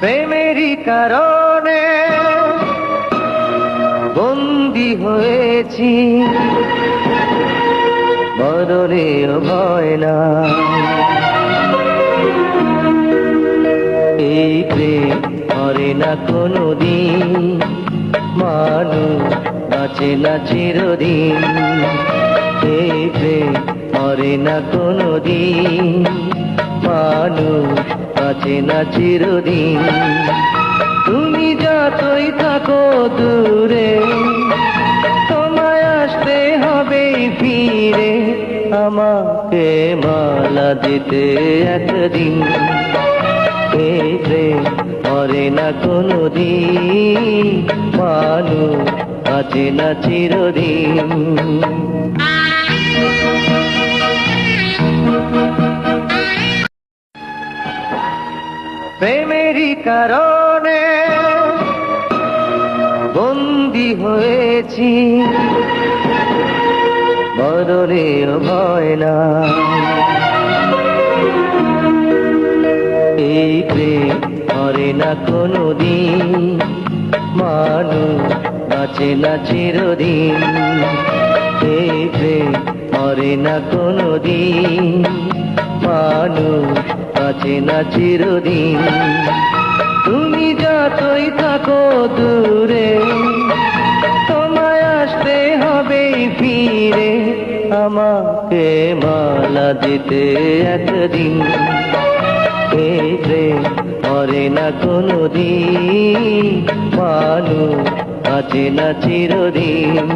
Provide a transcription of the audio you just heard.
প্রেমেরই কারণে বন্দী হয়েছি, মরণেও ভয় না। এই প্রেম মরে না কোনোদিন, মানুষ বাঁচে না চিরদিন। এই প্রেম মরে না কোনোদিন, মানুষ বাঁচে না চিরদিন। তুমি যতই থাকো দূরে, তোমায় আসতে হবে ফিরে, আমাকে মালা দিতে একদিন। এই প্রেম মরে না কোনোদিন, মানুষ বাঁচে না চিরদিন। প্রেমেরই কারণে বন্দী হয়েছি, মরণেও ভয় না। এই প্রেম মরে না কোনোদিন, মানুষ বাঁচে না চিরদিন। এই প্রেম মরে না কোনোদিন, মানুষ বাঁচে না চিরদিন। তুমি যতই থাকো দূরে, তোমায় আসতে হবে ফিরে, আমাকে মালা দিতে একদিন। এই প্রেম মরে না কোনোদিন, মানুষ বাঁচে না চিরদিন।